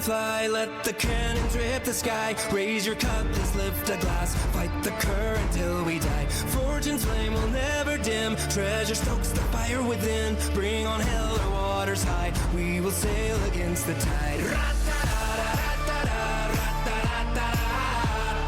fly, let the cannons rip the sky. Raise your cup, let's lift a glass. Fight the current till we die. Fortune's flame will never dim. Treasure stokes the fire within. Bring on hell or waters high. We will sail against the tide.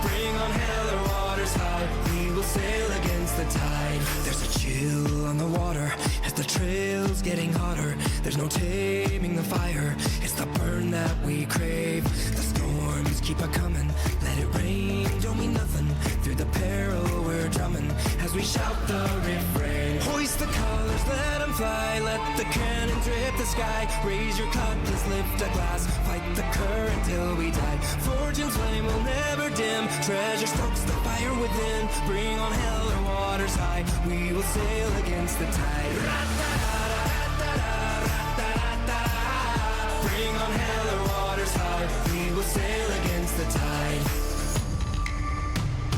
Bring on hell or waters high. We will sail against the tide. There's a chill on the water as the trail's getting hotter. There's no taming the fire. It's the burn that we crave. The storms keep a coming. Let it rain, don't mean nothing. Through the peril we're drumming as we shout the refrain. Hoist the colors, let them fly. Let the cannons rip the sky. Raise your cup, let's lift a glass. Fight the current till we die. Fortune's flame will never dim. Treasure stokes the fire within. Bring on hell or waters high. We will sail against the tide. Bring on hell or waters high. We will sail against the tide.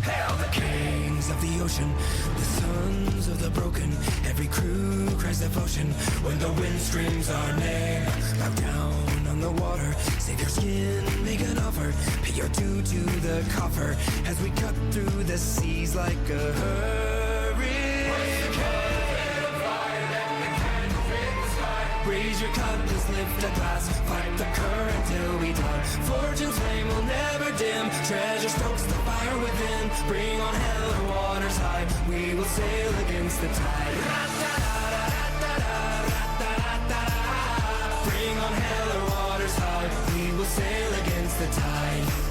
Hail the kings of the ocean, the sons of the broken. Every crew cries devotion when the wind screams our name. Bow down on the water, save your skin, make an offer. Pay your due to the coffer as we cut through the seas like a hurricane. Raise your cup, just lift a glass. Fight the current till we die. Fortune's flame will never dim. Treasure stokes the fire within. Bring on hell or waters high. We will sail against the tide. Bring on hell or waters high. We will sail against the tide.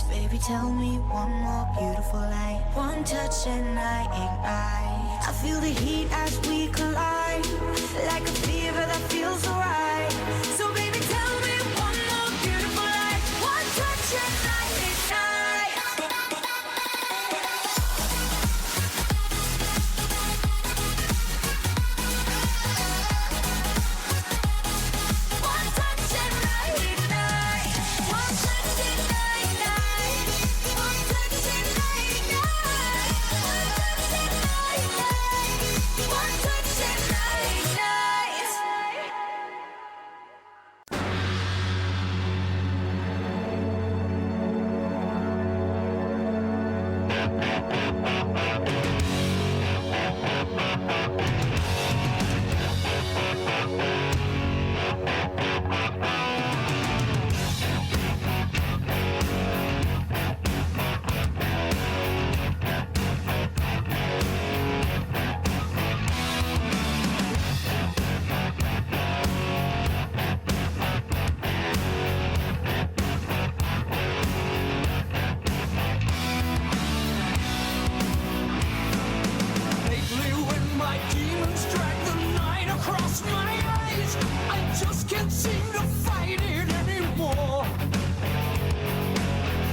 Baby, tell me one more beautiful lie. One touch and I ignite. I feel the heat as we collide, like a fever that feels alright. So baby, tell me one more beautiful lie. One touch and I ignite. One touch and I ignite. One touch and I ignite. One touch and I ignite. One touch and I ignite. Lately when my demons drag the night across my eyes, I just can't seem to fight it anymore.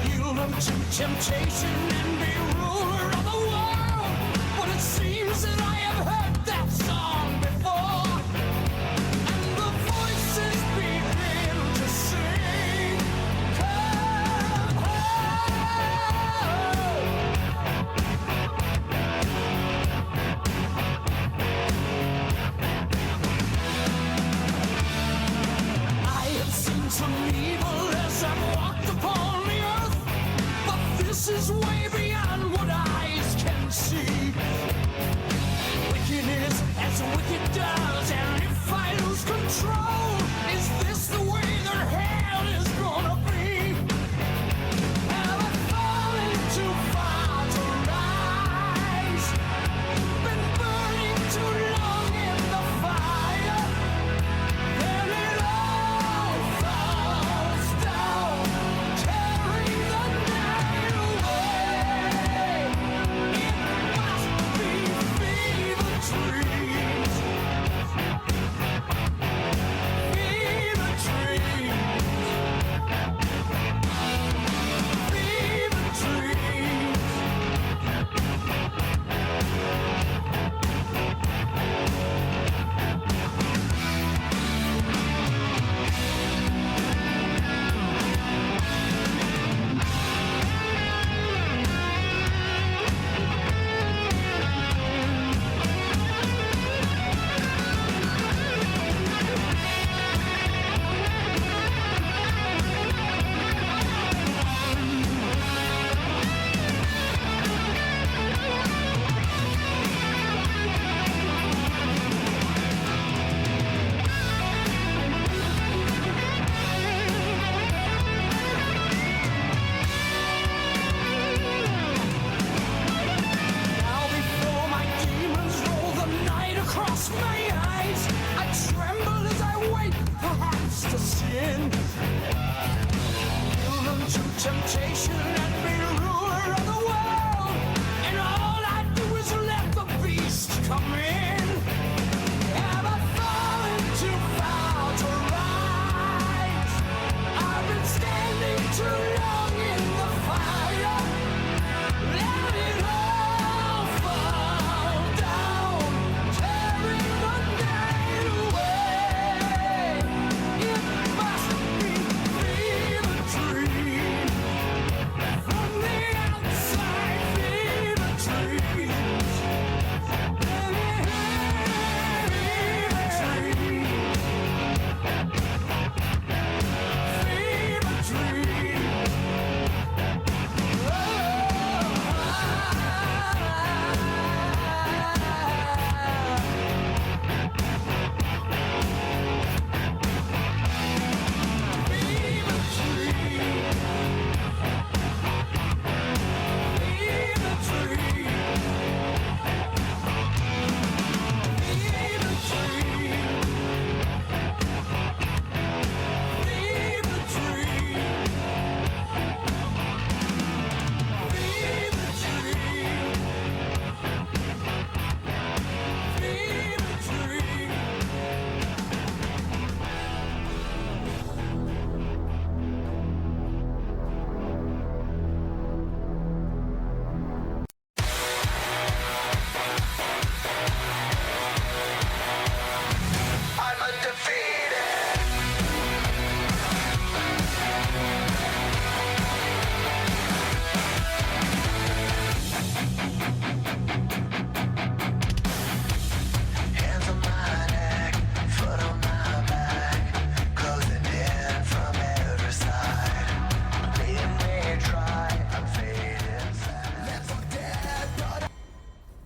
Yield unto temptation and be ruler of the world. But it seems that I have heard that song before. And the voices begin to sing, come home. I have seen some evil as I've walked upon the earth, but this is way beyond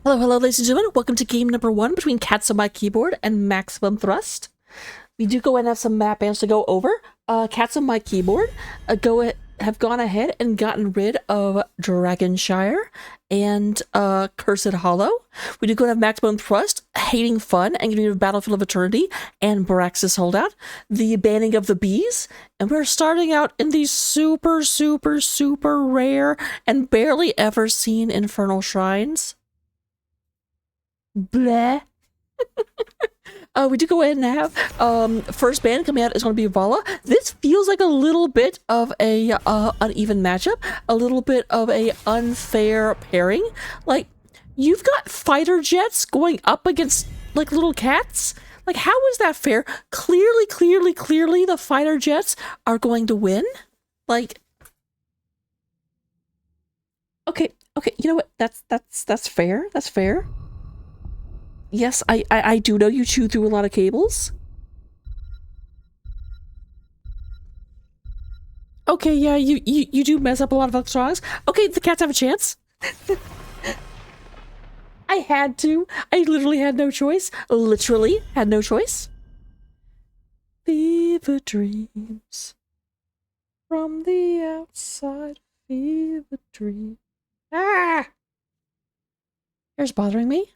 Hello, hello, ladies and gentlemen. Welcome to game number 1 between Cats on My Keyboard and Maximum Thrust. We do go and have some map bands to go over. Cats on My Keyboard have gone ahead and gotten rid of Dragonshire and Cursed Hollow. We do go and have Maximum Thrust, Hating Fun, and getting rid of Battlefield of Eternity and Braxis Holdout. The banning of the bees. And we're starting out in the super, super, super rare and barely ever seen Infernal Shrines. Bleh. We do go ahead and have first band coming out is going to be Vala. This feels like a little bit of a uneven matchup, a little bit of a unfair pairing. Like, you've got fighter jets going up against like little cats. Like, how is that fair? Clearly, the fighter jets are going to win. Like, okay, you know what? That's fair. That's fair. Yes, I do know you chew through a lot of cables. Okay, yeah, you do mess up a lot of electronics. Okay, the cats have a chance. I had to. I literally had no choice. Literally had no choice. Fever dreams from the outside. Fever dream. Ah! Hair's bothering me.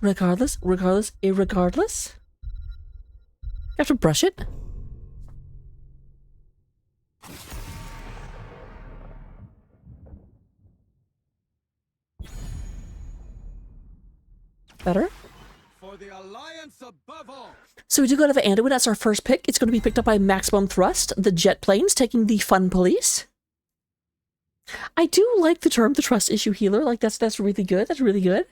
Regardless. You have to brush it. Better. For the alliance above all. So we do go to the Anduin. That's our first pick. It's going to be picked up by Maximum Thrust, the jet planes, taking the Fun Police. I do like the term, the trust issue healer. Like, that's really good. That's really good.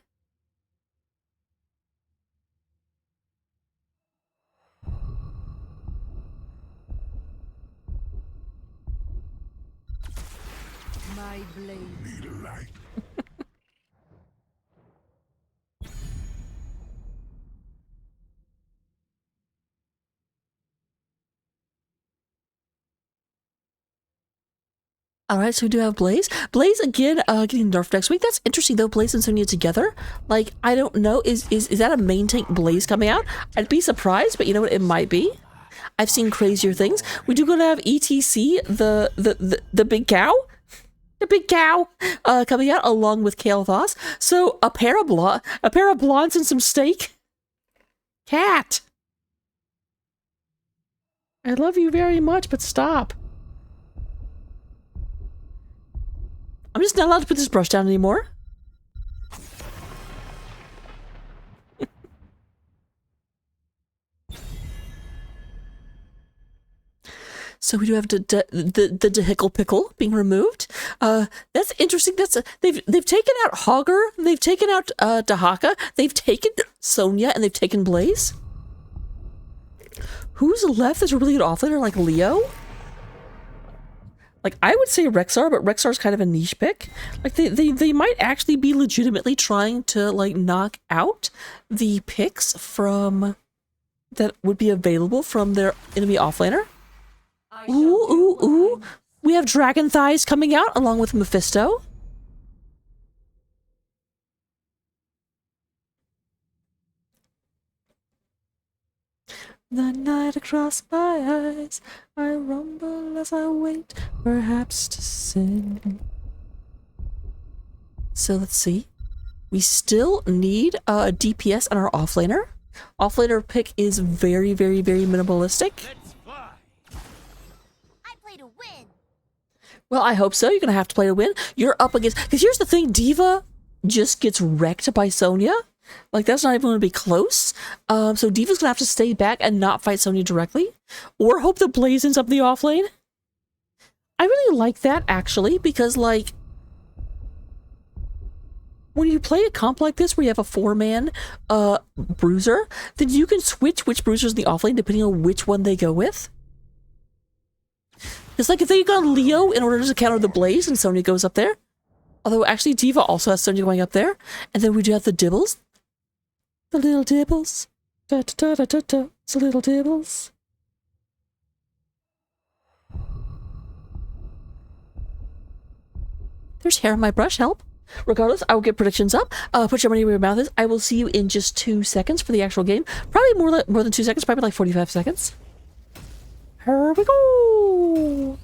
My blade. Need a light. Alright, so we do have Blaze. Blaze, again, getting nerfed next week. That's interesting, though, Blaze and Sonya together. Like, I don't know, is that a main tank Blaze coming out? I'd be surprised, but you know what, it might be. I've seen crazier things. We do gonna have ETC, the big cow? The big cow, coming out, along with Kale Voss. So, a pair of blondes and some steak. Cat! I love you very much, but stop. I'm just not allowed to put this brush down anymore. So we do have the Dehickle Pickle being removed. That's interesting. They've taken out Hogger, they've taken out Dahaka, they've taken Sonya, and they've taken Blaze. Who's left that's a really good offlaner, like Leo? Like, I would say Rexar, but Rexar's kind of a niche pick. Like, they might actually be legitimately trying to, like, knock out the picks from... that would be available from their enemy offlaner. Ooh. We have Dragon Thighs coming out, along with Mephisto. The night across my eyes, I rumble as I wait, perhaps to sin. So let's see. We still need a DPS on our offlaner. Offlaner pick is very, very, very minimalistic. Let's fly. I play to win. Well, I hope so. You're gonna have to play to win. You're up against... Because here's the thing, Diva just gets wrecked by Sonya. Like, that's not even going to be close. So Diva's going to have to stay back and not fight Sonya directly. Or hope that Blaze ends up in the offlane. I really like that, actually, because, like... when you play a comp like this, where you have a 4-man bruiser, then you can switch which bruisers in the offlane depending on which one they go with. It's like if they got Leo in order to counter the Blaze and Sonya goes up there. Although, actually, Diva also has Sonya going up there. And then we do have the Dibbles. The little Dibbles. Da-da-da-da-da-da. It's the little Dibbles. There's hair on my brush. Help. Regardless, I will get predictions up. Put your money where your mouth is. I will see you in just 2 seconds for the actual game. Probably more than 2 seconds. Probably like 45 seconds. Here we go.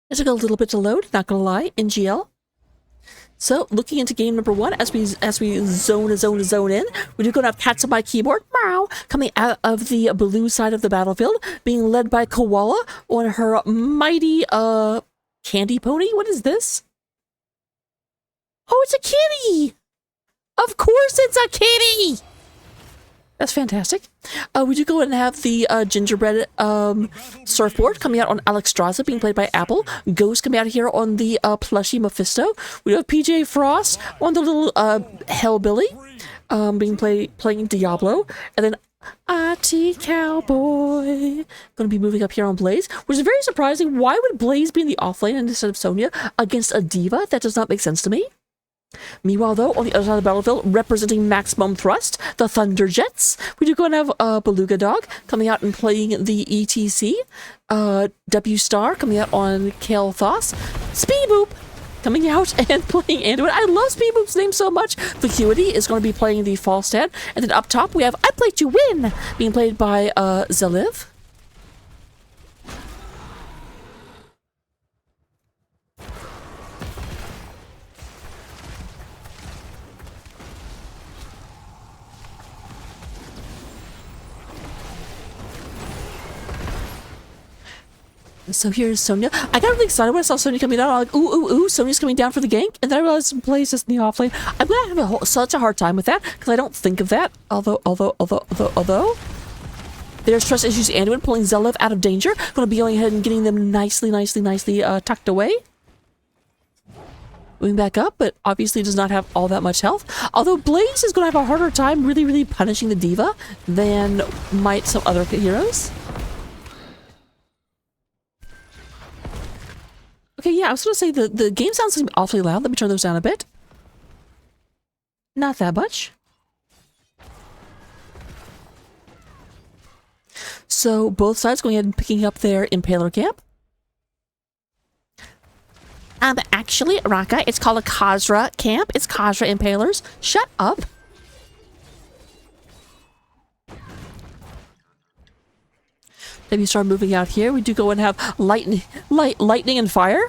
It took a little bit to load, not gonna lie, in GL. So, looking into game number 1, as we zone in, we do go to have Cats on my keyboard, meow, coming out of the blue side of the battlefield, being led by Koala on her mighty, candy pony. What is this? Oh, it's a kitty! Of course it's a kitty! That's fantastic. We do go and have the gingerbread surfboard coming out on Alexstrasza, being played by Apple. Ghost coming out here on the plushy Mephisto. We do have PJ Frost on the little Hellbilly, playing Diablo. And then IT Cowboy going to be moving up here on Blaze, which is very surprising. Why would Blaze be in the offlane instead of Sonya against a diva? That does not make sense to me. Meanwhile, though, on the other side of the battlefield, representing Maximum Thrust, the Thunder Jets, we do go and have Beluga Dog coming out and playing the ETC, W Star coming out on Kale Thoss, Speed Boop coming out and playing Anduin. I love Speed Boop's name so much. Vacuity is going to be playing the Falstad, and then up top we have I Play to Win being played by Zeliv. So here's Sonya. I got really excited when I saw Sonya coming down. I'm like, ooh, ooh, ooh, Sonya's coming down for the gank. And then I realized Blaze is in the offlane. I'm going to have such a hard time with that because I don't think of that. Although, there's trust issues. Anduin pulling Zeliv out of danger. Going to be going ahead and getting them nicely tucked away. Moving back up, but obviously does not have all that much health. Although Blaze is going to have a harder time really punishing the diva than might some other heroes. Okay, yeah, I was going to say the game sounds seem awfully loud. Let me turn those down a bit. Not that much. So both sides going ahead and picking up their Impaler camp. Actually, Raka, it's called a Khazra camp. It's Khazra Impalers. Shut up. Then we start moving out here. We do go and have lightning and fire.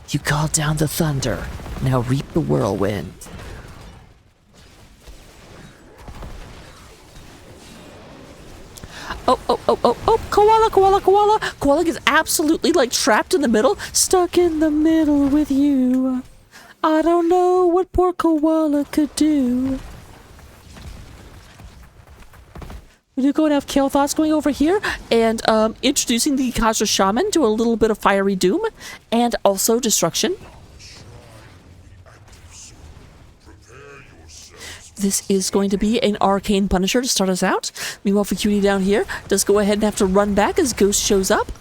You called down the thunder. Now reap the whirlwind. Oh, Koala. Koala gets absolutely, like, trapped in the middle. Stuck in the middle with you. I don't know what poor Koala could do. We do go and have Kale Thoss going over here and introducing the Khazra Shaman to a little bit of Fiery Doom and also Destruction. This is going to be an Arcane Punisher to start us out. Meanwhile, for Cutie down here, does go ahead and have to run back as Ghost shows up.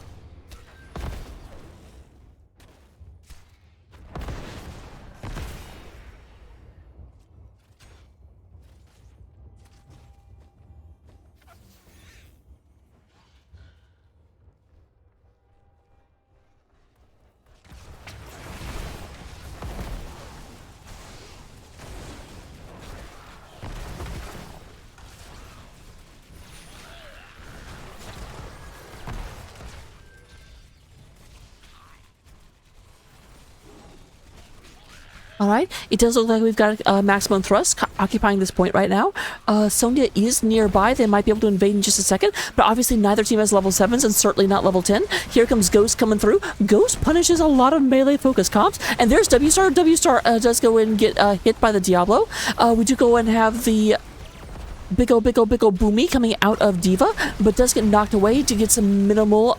Alright, it does look like we've got maximum thrust occupying this point right now. Sonya is nearby. They might be able to invade in just a second, but obviously neither team has level 7s and certainly not level 10. Here comes Ghost coming through. Ghost punishes a lot of melee focus comps, and there's W-Star. W-Star does go in and get hit by the Diablo. We do go and have the big ol' boomy coming out of Diva, but does get knocked away to get some minimal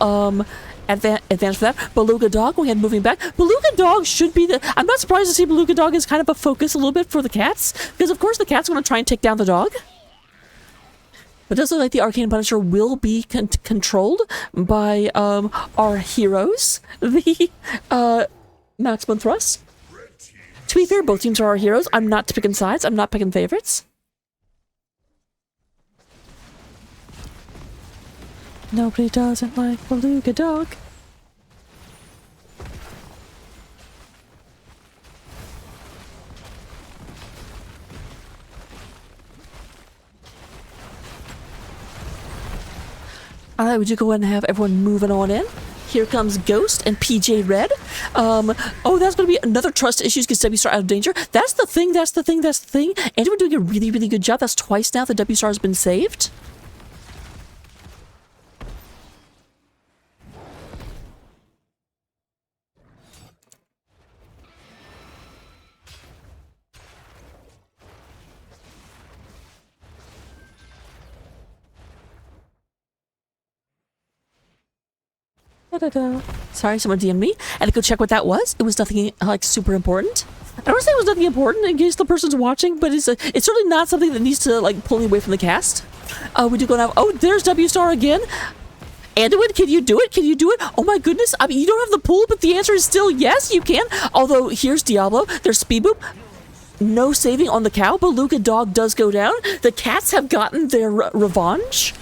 advantage for that. Beluga Dog going ahead and moving back. Beluga Dog should be the... I'm not surprised to see Beluga Dog as kind of a focus a little bit for the cats, because of course the cat's going to try and take down the dog. But it does look like the Arcane Punisher will be controlled by our heroes, the maximum thrust. To be fair, both teams are our heroes. I'm not picking sides. I'm not picking favorites. Nobody doesn't like Beluga Dog. Alright, we do go ahead and have everyone moving on in. Here comes Ghost and PJ Red. Oh, that's going to be another trust issues because W-Star out of danger. That's the thing, that's the thing, that's the thing. And we're doing a really, really good job. That's twice now that W-Star has been saved. Sorry, someone DM'd me. I had to go check what that was. It was nothing like super important. I don't say it was nothing important in case the person's watching, but it's certainly not something that needs to like pull me away from the cast. We do go now. Oh, there's W-Star again. Anduin, can you do it? Can you do it? Oh my goodness. I mean, you don't have the pull, but the answer is still yes, you can. Although, here's Diablo. There's Speed Boop. No saving on the cow. Beluga Dog does go down. The cats have gotten their revenge.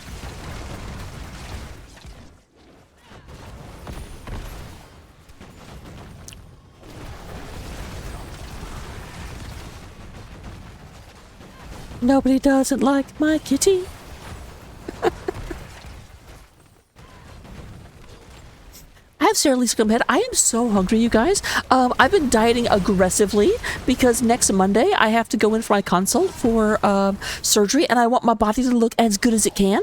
Nobody doesn't like my kitty. I have Sarah Lisa come ahead. I am so hungry, you guys. I've been dieting aggressively because next Monday I have to go in for my consult for surgery, and I want my body to look as good as it can.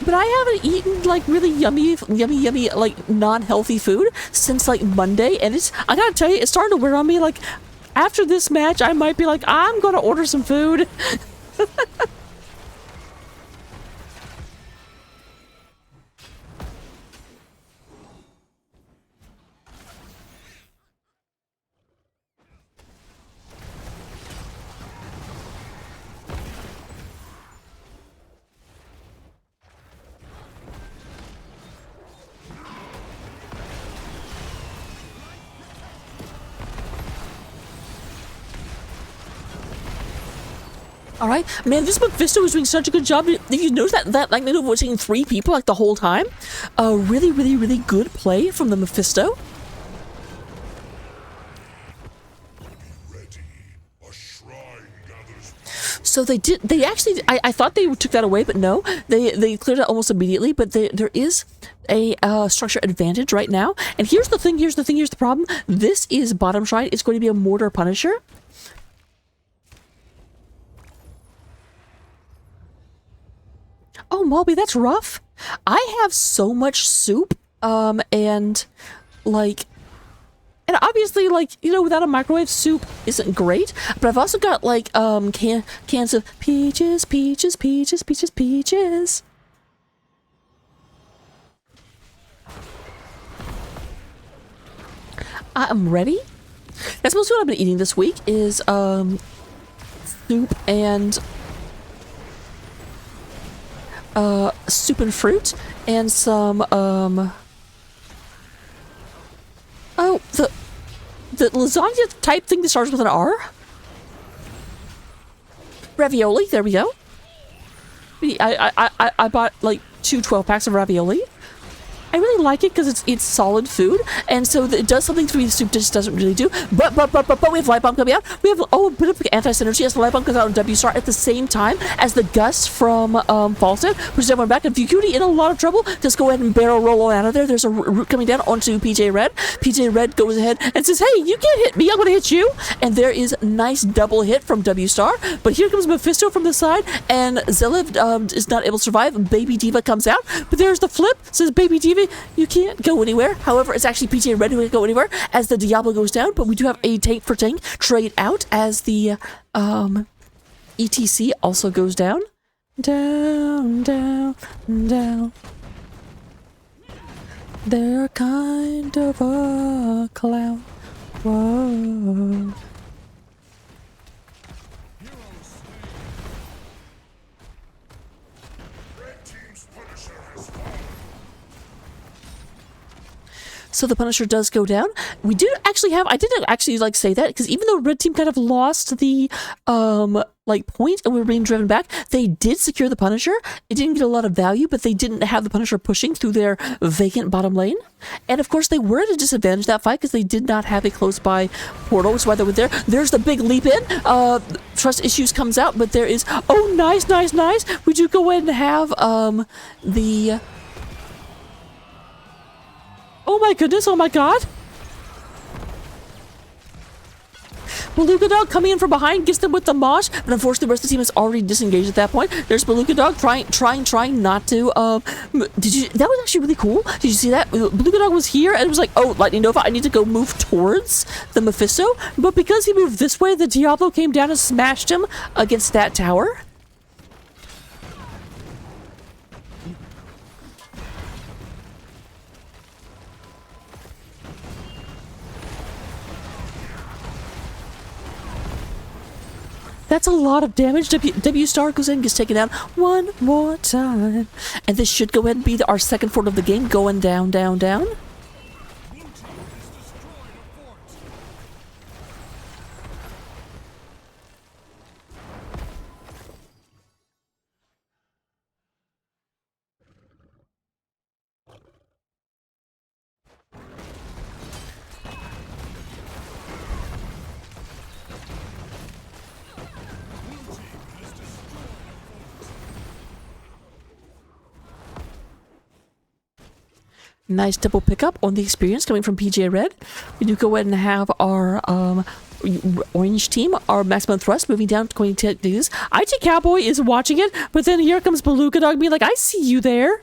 But I haven't eaten like really yummy, like non-healthy food since like Monday, and I gotta tell you, it's starting to wear on me. Like after this match, I might be like, I'm gonna order some food. Alright, man, this Mephisto is doing such a good job. Did you notice that like, was hitting 3 people like the whole time? Really, really, really good play from the Mephisto. So they actually, I thought they took that away, but no, they cleared it almost immediately, but there is a structure advantage right now. And here's the thing, here's the problem. This is bottom shrine. It's going to be a Mortar Punisher. Oh, Malby, that's rough. I have so much soup, and, like, and obviously, like, you know, without a microwave, soup isn't great, but I've also got, like, cans of peaches, peaches, peaches, peaches, peaches. I am ready. That's mostly what I've been eating this week is soup and fruit and some oh, the lasagna type thing that starts with an R. Ravioli, there we go. I bought like 2 12-packs of ravioli. I really like it because it's solid food, and so it does something to me the soup just doesn't really do. But we have Light Bomb coming out. We have a bit of anti-synergy as the Light Bomb comes out on W Star at the same time as the Gust from Falstad, which is everyone back. And Vucuity in a lot of trouble. Just go ahead and barrel roll on out of there. There's a root coming down onto PJ Red. PJ Red goes ahead and says, "Hey, you can't hit me. I'm going to hit you." And there is a nice double hit from W Star. But here comes Mephisto from the side, and Zelev is not able to survive. Baby Diva comes out, but there's the flip. Says Baby Diva, "You can't go anywhere." However, it's actually PJ Red who can't go anywhere as the Diablo goes down, but we do have a tank for tank trade out as the ETC also goes down. Down, down, down. They're kind of a clown. Whoa. So the Punisher does go down. We do actually have, I didn't actually like say that because even though Red Team kind of lost the like point and we were being driven back, they did secure the Punisher. It didn't get a lot of value, but they didn't have the Punisher pushing through their vacant bottom lane. And of course they were at a disadvantage that fight because they did not have a close by portal, which is why they were there. There's the big leap in. Trust issues comes out, but there is, oh nice. We do go ahead and have the oh my goodness, oh my god. Beluga Dog coming in from behind, gets them with the mosh, but unfortunately the rest of the team is already disengaged at that point. There's Beluga Dog trying not to, that was actually really cool. Did you see that? Beluga Dog was here and it was like, oh, Lightning Nova, I need to go move towards the Mephisto, but because he moved this way, the Diablo came down and smashed him against that tower. That's a lot of damage. W Star goes in and gets taken down one more time. And this should go ahead and be our second fort of the game, going down, down, down. Nice double pickup on the experience coming from PJ Red. We do go ahead and have our orange team, our maximum thrust, moving down going to do this. IT Cowboy is watching it, but then here comes Beluga Dog being like, I see you there.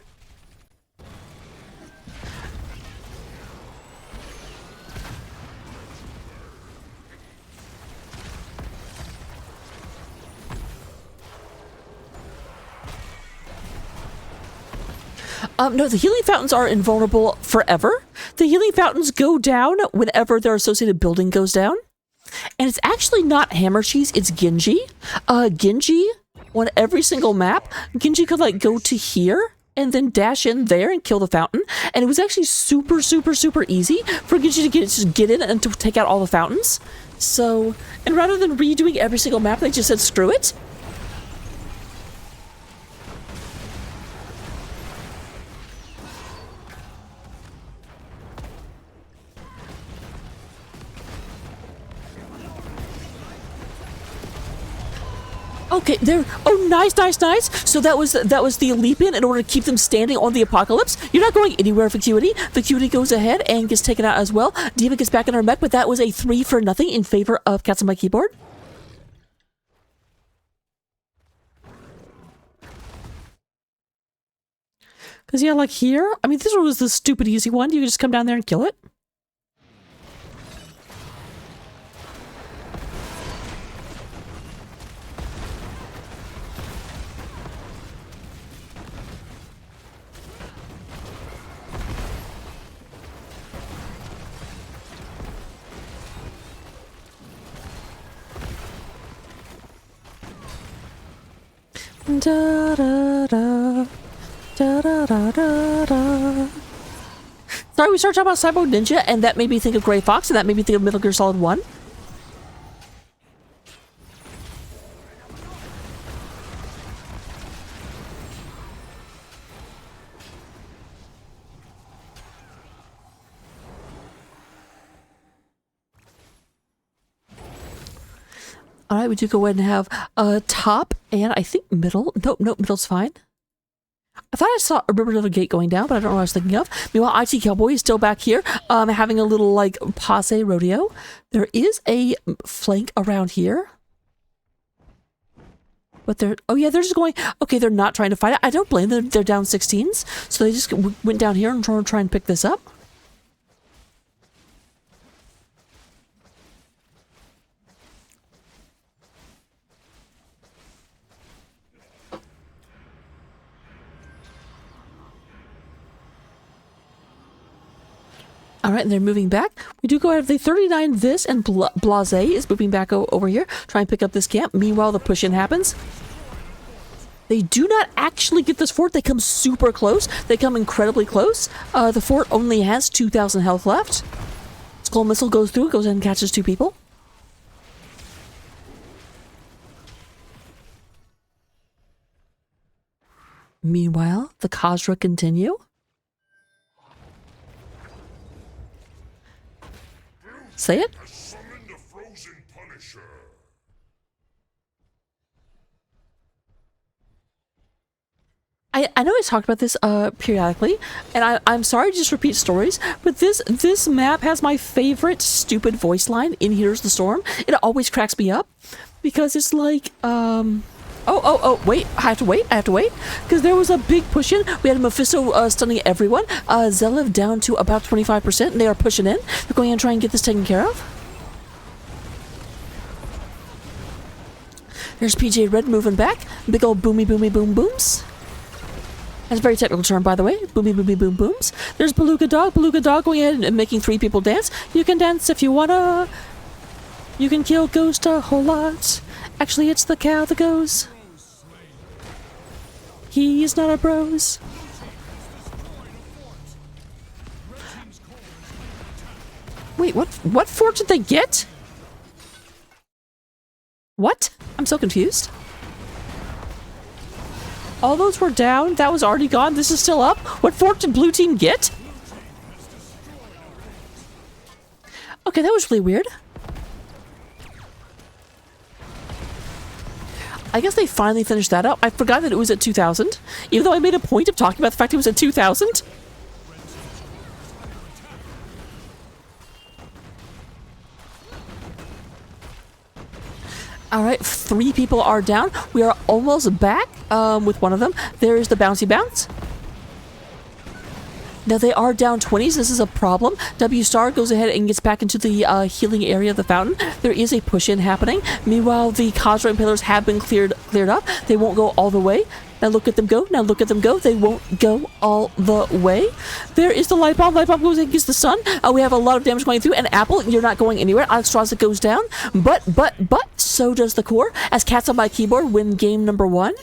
No, the healing fountains are invulnerable forever. The healing fountains go down whenever their associated building goes down. And it's actually not Hammer Cheese, it's Genji. Genji, on every single map, Genji could like go to here and then dash in there and kill the fountain. And it was actually super easy for Genji to just get in and to take out all the fountains. So, and rather than redoing every single map, they just said, screw it. Okay, there. Oh, nice. So that was the leap in order to keep them standing on the apocalypse. You're not going anywhere, Vacuity. Vacuity goes ahead and gets taken out as well. Diva gets back in her mech, but that was a 3-0 in favor of Cats on My Keyboard. Because yeah, like here, I mean, this one was the stupid easy one. You could just come down there and kill it. Da, da, da. Da, da, da, da, da. Sorry, we started talking about Cyber Ninja, and that made me think of Gray Fox, and that made me think of Metal Gear Solid 1. Alright, we do go ahead and have top and I think middle. Nope, middle's fine. I thought I saw a river little gate going down, but I don't know what I was thinking of. Meanwhile, IT Cowboy is still back here, having a little, like, passe rodeo. There is a flank around here. But they're... Oh, yeah, they're just going... Okay, they're not trying to fight it. I don't blame them. They're down 16s. So they just went down here and try and pick this up. All right, and they're moving back. We do go ahead. The 39 this and Blase is moving back over here. Try and pick up this camp. Meanwhile, the push-in happens. They do not actually get this fort. They come super close. They come incredibly close. The fort only has 2,000 health left. Skull missile goes through, goes in and catches 2 people. Meanwhile, the Khazra continue. Say it. I know I talked about this periodically, and I'm sorry to just repeat stories, but this map has my favorite stupid voice line in Here's the Storm. It always cracks me up because it's like wait, I have to wait, because there was a big push-in. We had Mephisto stunning everyone. Zelev down to about 25%, and they are pushing in. They're going to try and get this taken care of. There's PJ Red moving back. Big old boomy boom booms. That's a very technical term, by the way. Boomy boom booms. There's Beluga Dog going ahead and making 3 people dance. You can dance if you wanna. You can kill Ghost a whole lot. Actually, it's the cow that goes. He is not a bros. Wait, what fort did they get? What? I'm so confused. All those were down. That was already gone. This is still up. What fort did blue team get? Okay, that was really weird. I guess they finally finished that up. I forgot that it was at 2,000, even though I made a point of talking about the fact it was at 2,000. All right, 3 people are down. We are almost back with one of them. There is the bouncy bounce. Now they are down 20s. This is a problem. W Star goes ahead and gets back into the healing area of the fountain. There is a push-in happening. Meanwhile, the Khazra Impalers have been cleared up. They won't go all the way. Now look at them go. Now look at them go. They won't go all the way. There is the light bomb. Light bomb goes against the sun. We have a lot of damage going through. And Apple, you're not going anywhere. Alexstrasza goes down. But so does the core. As Cats on My Keyboard win game number 1.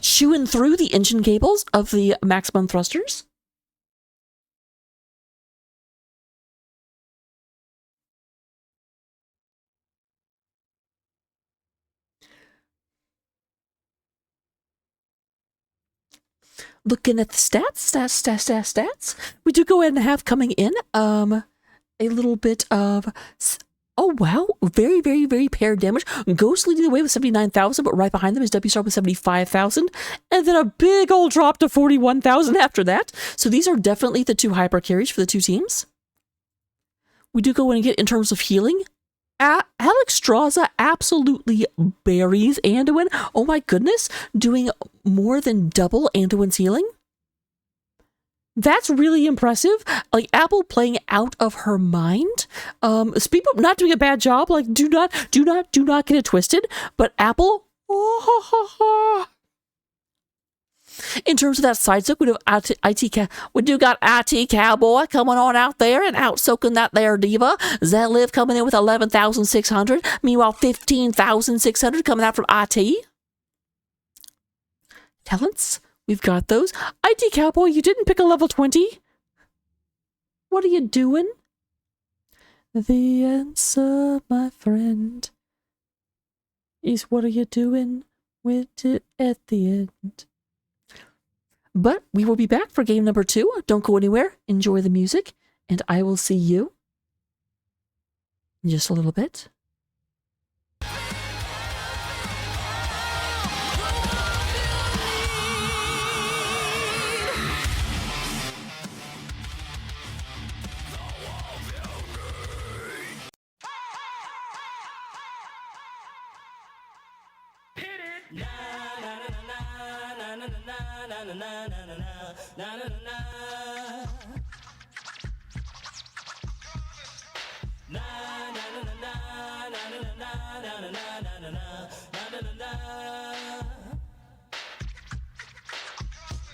Shooing through the engine cables of the maximum thrusters. Looking at the stats. We do go ahead and have coming in a little bit of... Oh, wow. Very, very, very paired damage. Ghost leading the way with 79,000, but right behind them is W-Star with 75,000. And then a big old drop to 41,000 after that. So these are definitely the 2 hyper carries for the 2 teams. We do go in and get in terms of healing. Alexstrasza absolutely buries Anduin. Oh my goodness. Doing more than double Anduin's healing. That's really impressive. Like, Apple playing out of her mind. People not doing a bad job. Like, do not get it twisted. But Apple, in terms of that side soak, we do got IT Cowboy coming on out there and out soaking that there diva. Zeliv coming in with 11,600. Meanwhile, 15,600 coming out from IT. Talents, we've got those. IT Cowboy, you didn't pick a level 20. What are you doing? The answer, my friend, is what are you doing with it at the end? But we will be back for game number 2. Don't go anywhere. Enjoy the music. And I will see you in just a little bit.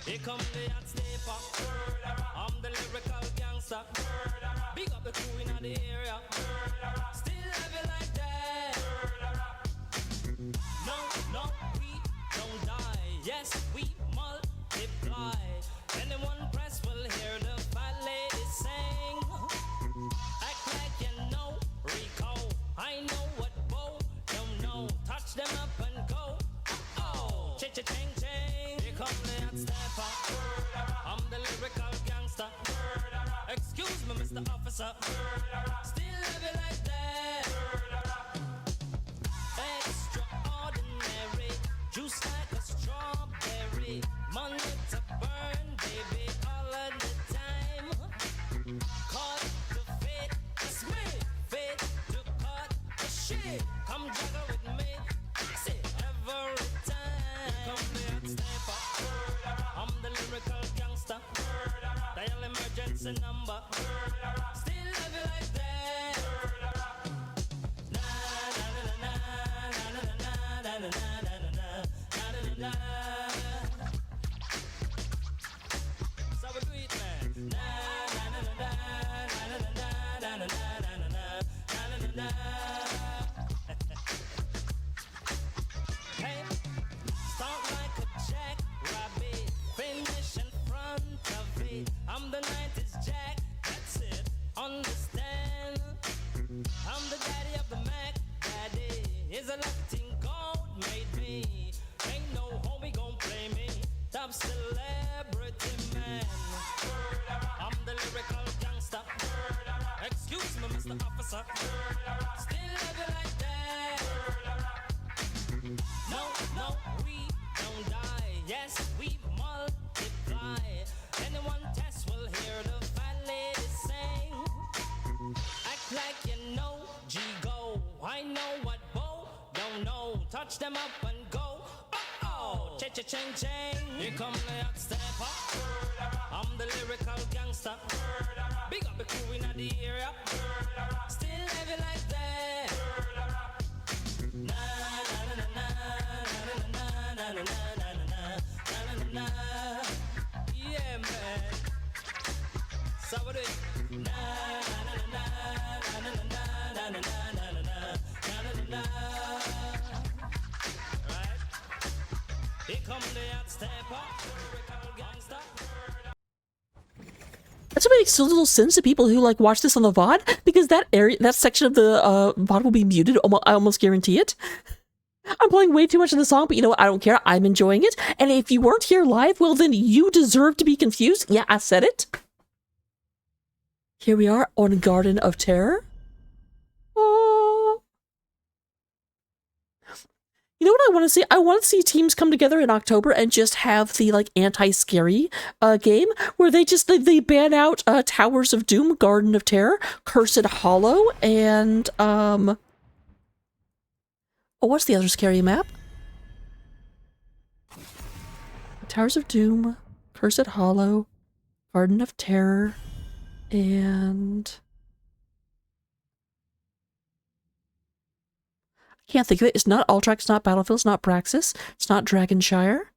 Here come the hot stepper. I'm the lyrical gangster. Big up the crew in the area. Still heavy like that. No, we don't die. Yes, we multiply. Anyone press will hear the fat lady sing. Act like you know Rico. I know what Bo don't know. Touch them up and go. Oh, ching ching. Here come the hot stepper. I'm the lyrical gangster. Excuse me, Mr. Officer. Still heavy like that. Extraordinary. Juice like a strawberry. Money to burn, baby, all of the time. Cut to fit, it's me. Fit to cut the shit. Come juggle with me. Say every time. Come here and step up. I'm the lyrical gangster. Dial emergency number. Still heavy like that. Na na na na na na na na na na na na na. So we do it, man. Na na na na na na na na na na na na na. Hey, start like a jackrabbit, finish in front of it. I'm the 90s Jack, that's it. Understand? I'm the daddy of the Mac. Daddy is a Latin gold made me. Ain't no homie gon' play me. Top celebrity man. I'm the lyrical gangster. Excuse me, Mr. Officer. Still heavy like that. No, we don't die. Yes, we multiply. Anyone test will hear the fat lady sing. Act like you know G-Go. I know what Bo don't know. Touch them up and go. Oh, cha-cha-ching-ching. Here come the hot stepper. I'm the lyrical gangster. Big up the crew in the area. Still heavy like that. Na na na na na na na na na na na. Yeah, man. So we do it. Na na na na na na na na na na na. Right. Here come the hot stepper, lyrical gangster. That's what makes a little sense to people who like watch this on the VOD, because that section of the VOD will be muted. I almost guarantee it. I'm playing way too much of the song, but you know what? I don't care. I'm enjoying it. And if you weren't here live, well, then you deserve to be confused. Yeah, I said it. Here we are on Garden of Terror. Oh. You know what I want to see? I want to see teams come together in October and just have the like anti-scary game where they ban out Towers of Doom, Garden of Terror, Cursed Hollow, and oh, what's the other scary map? Towers of Doom, Cursed Hollow, Garden of Terror, and I can't think of it. It's not Ultrax, it's not Battlefield, it's not Praxis, it's not Dragonshire.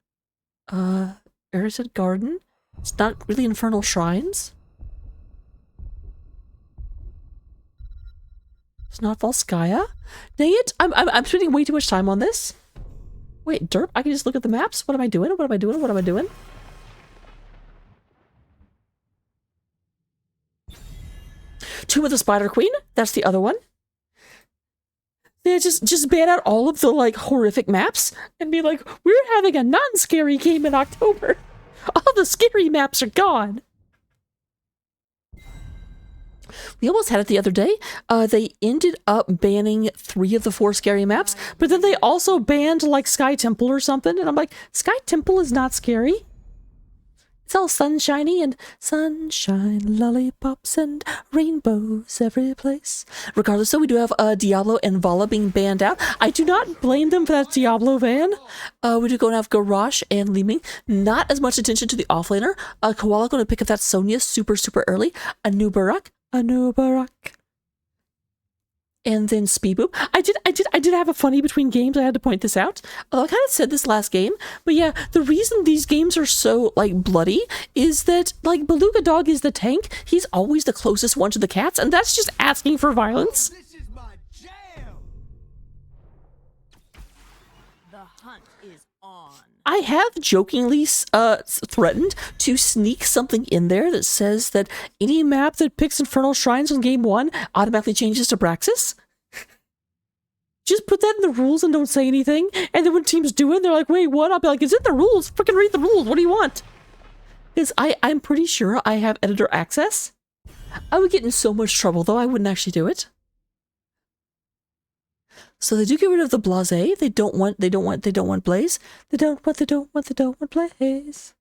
Arid Garden. It's not really Infernal Shrines. It's not Volskaya. Dang it! I'm spending way too much time on this. Wait, derp? I can just look at the maps? What am I doing? What am I doing? What am I doing? Tomb of the Spider Queen. That's the other one. They just ban out all of the, like, horrific maps and be like, we're having a non-scary game in October. All the scary maps are gone. We almost had it the other day. They ended up banning 3 of the 4 scary maps, but then they also banned, like, Sky Temple or something, and I'm like, Sky Temple is not scary. It's all sunshiny and sunshine, lollipops and rainbows every place. Regardless, though, we do have Diablo and Vala being banned out. I do not blame them for that Diablo ban. We do go and have Garrosh and Li Ming. Not as much attention to the offlaner. Koala going to pick up that Sonya super early. Anubarak. And then Speed Boop. I did have a funny between games. I had to point this out. I kind of said this last game, but yeah, the reason these games are so, like, bloody is that, like, Beluga Dog is the tank. He's always the closest one to the cats, and that's just asking for violence. This is my jam. The hunt is on. I have jokingly threatened to sneak something in there that says that any map that picks Infernal Shrines on game 1 automatically changes to Braxis. Just put that in the rules and don't say anything. And then when teams do it, they're like, wait, what? I'll be like, it's in the rules. Freaking read the rules. What do you want? Because I'm pretty sure I have editor access. I would get in so much trouble, though. I wouldn't actually do it. So they do get rid of the blasé. They don't want Blaze. They don't want Blaze.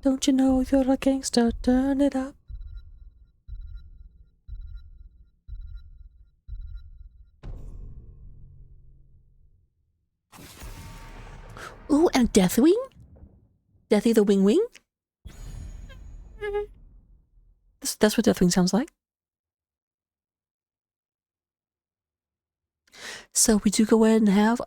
Don't you know you're a gangster? Turn it up. Ooh, and Deathwing? Deathy the Wing Wing? That's what Deathwing sounds like. So we do go ahead and have,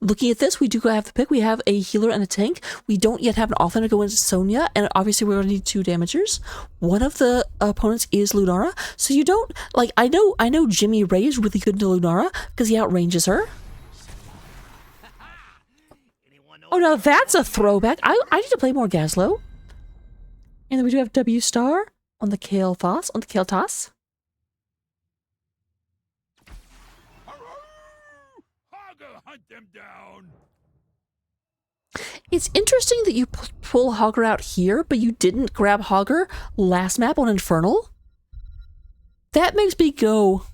looking at this, we do go have the pick. We have a healer and a tank. We don't yet have an offlaner go into Sonya, and obviously we're going to need 2 damagers. One of the opponents is Lunara, so you don't, like, I know Jimmy Ray is really good into Lunara, because he outranges her. Oh, now that's a throwback. I need to play more Gazlowe. And then we do have W Star on the Kael'thas, Hogger, hunt them down. It's interesting that you pull Hogger out here, but you didn't grab Hogger last map on Infernal. That makes me go.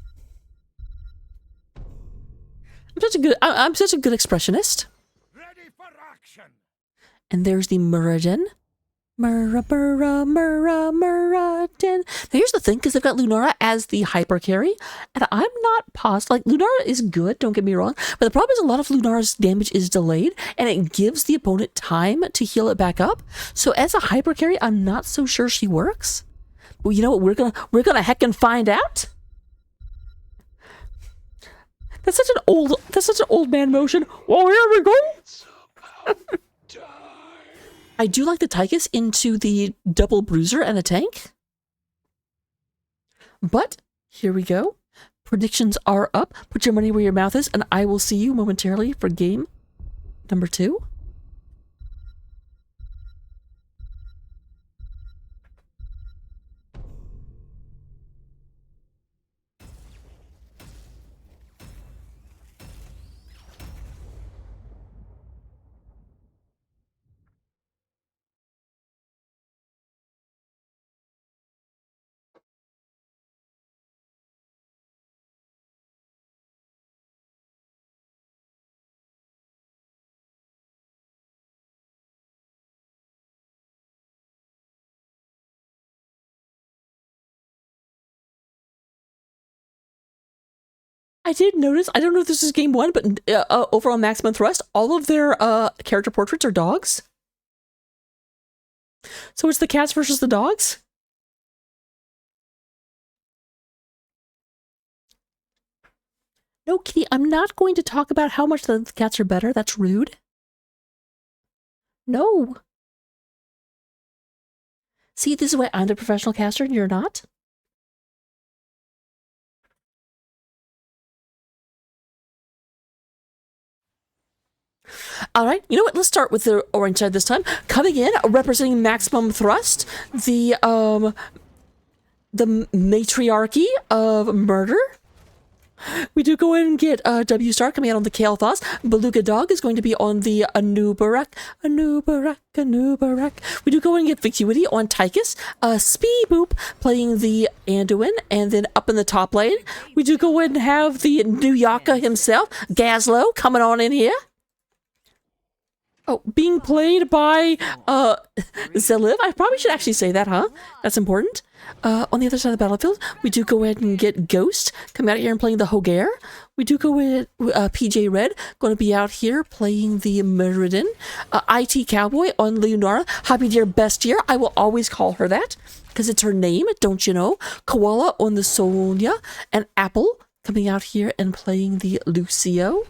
I'm such a good expressionist. Ready for action. And there's the Muradin. Muradin. Now here's the thing, because they've got Lunara as the hyper carry, and I'm not positive. Like, Lunara is good, don't get me wrong, but the problem is a lot of Lunara's damage is delayed, and it gives the opponent time to heal it back up. So as a hyper carry, I'm not so sure she works. But you know what? We're gonna heckin' find out. That's such an old man motion. Well, here we go. I do like the Tychus into the double bruiser and a tank. But here we go. Predictions are up. Put your money where your mouth is, and I will see you momentarily for game number 2. I did notice, I don't know if this is game 1, but over on Maximum Thrust, all of their character portraits are dogs. So it's the cats versus the dogs? No, Kitty, I'm not going to talk about how much the cats are better. That's rude. No. See, this is why I'm the professional caster and you're not. All right, you know what? Let's start with the orange side this time. Coming in, representing maximum thrust, the matriarchy of murder. We do go in and get W Star coming out on the Kael'thas. Beluga Dog is going to be on the Anubarak. We do go in and get Vacuity on Tychus. Speed Boop playing the Anduin. And then up in the top lane, we do go in and have the Nuyaka himself, Gazlo, coming on in here. Oh, being played by Zeliv. I probably should actually say that, huh? That's important. On the other side of the battlefield, we do go ahead and get Ghost coming out here and playing the Hogair. We do go with PJ Red, going to be out here playing the Meriden. IT Cowboy on Leonora. Happy Dear Best Year. I will always call her that because it's her name, don't you know? Koala on the Sonya. And Apple coming out here and playing the Lucio.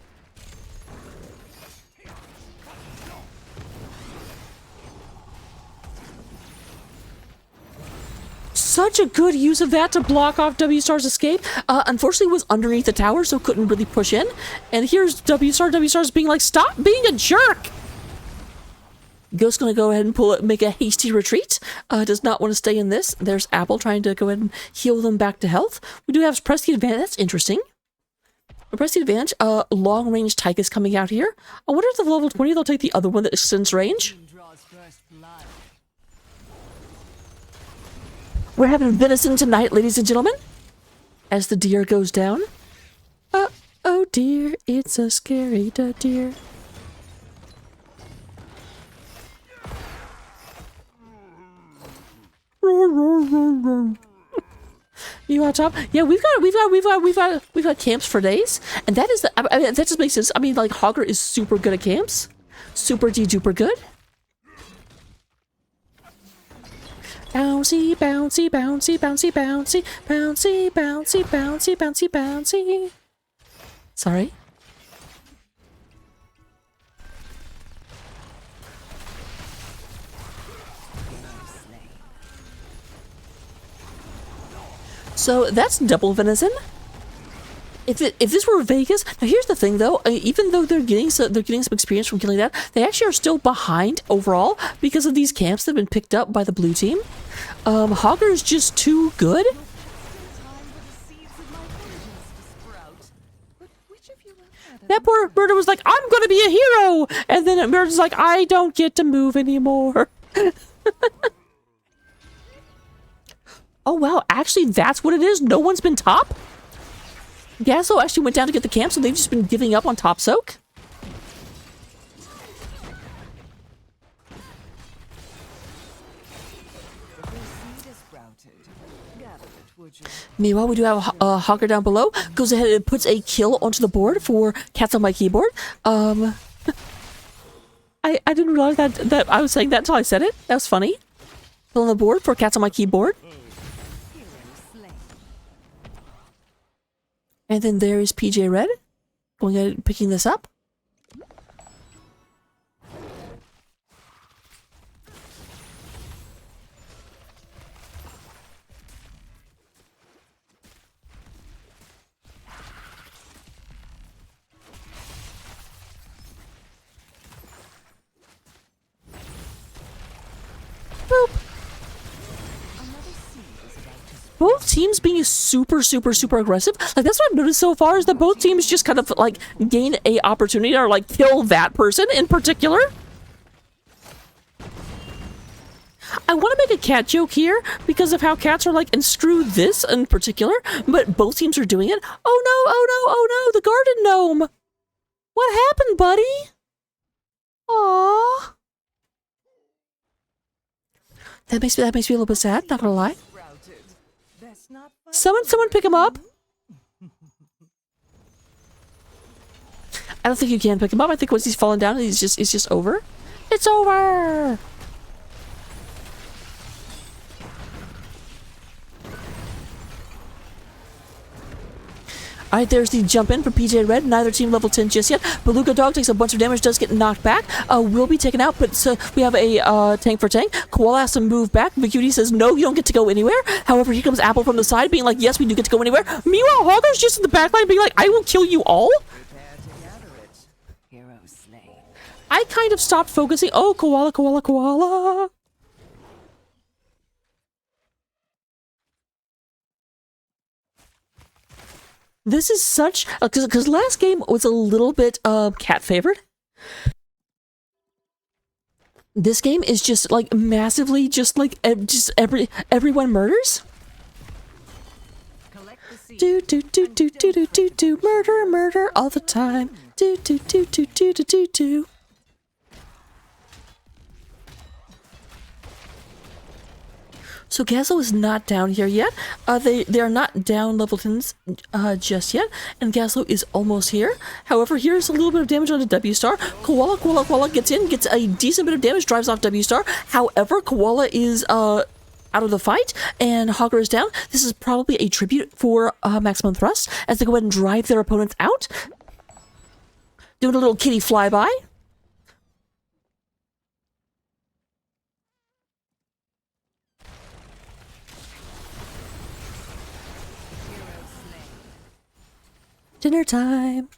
Such a good use of that to block off W-Star's escape. Unfortunately, it was underneath the tower, so couldn't really push in. And here's W-Star. W-Star's being like, stop being a jerk! Ghost's going to go ahead and make a hasty retreat. Does not want to stay in this. There's Apple trying to go ahead and heal them back to health. We do have Prestige Advantage. That's interesting. Prestige Advantage, long-range Tychus coming out here. I wonder if the level 20 they'll take the other one that extends range. We're having venison tonight, ladies and gentlemen, as the deer goes down. Oh dear, it's a scary deer. You on top? Yeah, we've got camps for days, and that is I mean, that just makes sense. I mean, like Hogger is super good at camps, super duper good. Bouncy, bouncy, bouncy, bouncy, bouncy, bouncy, bouncy, bouncy, bouncy, bouncy. Sorry. So that's double venison. If this were Vegas, now here's the thing though, even though they're getting some experience from killing that, they actually are still behind overall because of these camps that have been picked up by the blue team. Hogger is just too good. That poor Murder was like, I'm gonna be a hero! And then Murder's like, I don't get to move anymore. Oh wow, actually that's what it is? No one's been top? Gaslo actually went down to get the camp, so they've just been giving up on top soak. Meanwhile, we do have a Hogger down below. Goes ahead and puts a kill onto the board for Cats on my keyboard. I didn't realize that I was saying that until I said it. That was funny. Kill on the board for Cats on my keyboard. And then there is PJ Red going ahead and picking this up. Boop. Both teams being super aggressive. Like, that's what I've noticed so far, is that both teams just kind of like gain a opportunity or like kill that person in particular. I want to make a cat joke here because of how cats are like, and screw this in particular, but both teams are doing it. Oh no, oh no, oh no, the garden gnome. What happened, buddy? Aww. That makes me a little bit sad, not gonna lie. Someone pick him up. I don't think you can pick him up. I think once he's fallen down, it's just over. It's over. Alright, there's the jump in for PJ Red. Neither team level 10 just yet. Beluga Dog takes a bunch of damage, does get knocked back. Will be taken out, but so we have a tank for tank. Koala has to move back. Vacuity says, no, you don't get to go anywhere. However, here comes Apple from the side, being like, yes, we do get to go anywhere. Meanwhile, Hogger's just in the back line, being like, I will kill you all. I kind of stopped focusing. Oh, koala, koala, koala. This is such, because last game was a little bit cat favored. This game is just like massively, just like everyone murders. Collect the seed. Do murder, murder all the time. Do. So Gaslo is not down here yet. They are not down level 10s just yet, and Gaslo is almost here. However, here's a little bit of damage on the W star. Koala gets in, gets a decent bit of damage, drives off W star. However, Koala is out of the fight, and Hogger is down. This is probably a tribute for Maximum Thrust as they go ahead and drive their opponents out. Doing a little kitty flyby. Dinner time.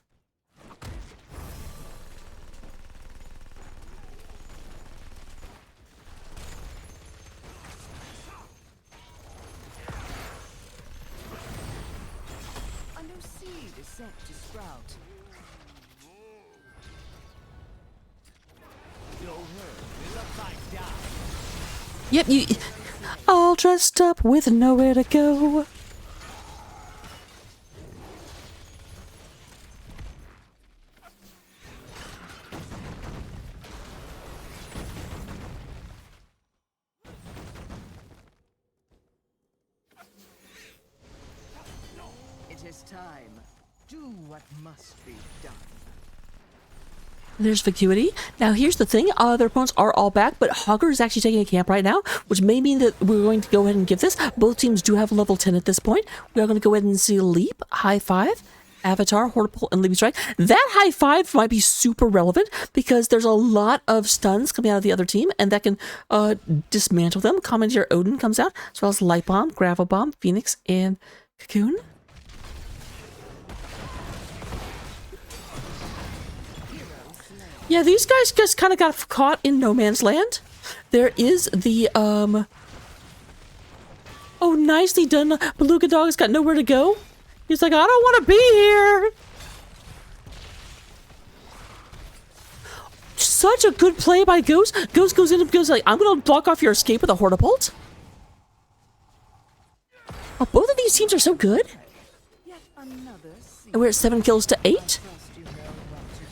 A new seed is set to sprout. Yep, you all dressed up with nowhere to go. It is time. Do what must be done. There's Vacuity. Now here's the thing, their opponents are all back, but Hogger is actually taking a camp right now, which may mean that we're going to go ahead and give this. Both teams do have level 10 at this point. We are going to go ahead and see Leap, High Five, Avatar, Hortipole, and Leaping Strike. That High Five might be super relevant because there's a lot of stuns coming out of the other team, and that can dismantle them. Commandeer Odin comes out, as well as Light Bomb, Gravel Bomb, Phoenix, and Cocoon. Yeah, these guys just kind of got caught in no man's land. There is the, oh, nicely done. Beluga Dog's got nowhere to go. He's like, I don't want to be here. Such a good play by Ghost. Ghost goes in and goes like, I'm going to block off your escape with a Hortipult. Oh, both of these teams are so good. Yet another seed. And we're at 7 kills to 8.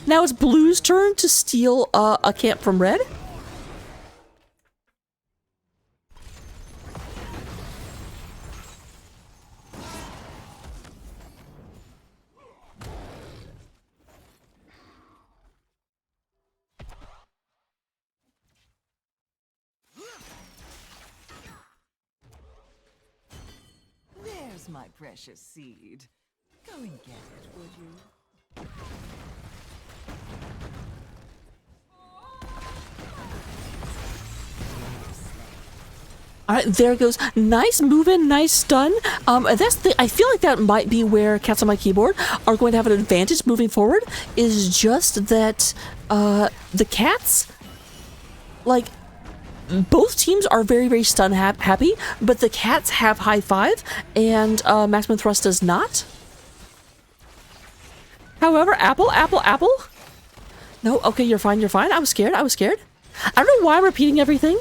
Now it's Blue's turn to steal a camp from Red. There's my precious seed. Go and get it, would you? All right, there goes. Nice move in, nice stun. That's the. I feel like that might be where Cats on My Keyboard are going to have an advantage moving forward. Is just that the Cats, like, both teams are very, very stun happy, but the Cats have High Five and Maximum Thrust does not. However, Apple. No, okay, you're fine. I was scared. I don't know why I'm repeating everything.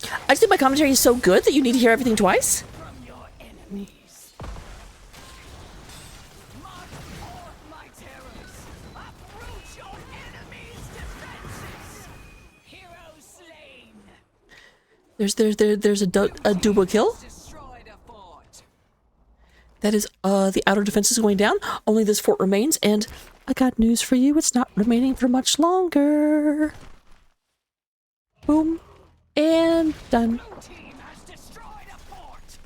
I just think my commentary is so good that you need to hear everything twice. From your enemies. March forth, my terrors. Uproot your enemies' defenses. Hero slain. There's a double kill. Destroy the fort. That is the outer defense is going down. Only this fort remains, and I got news for you. It's not remaining for much longer. Boom. And done. Team has destroyed a fort.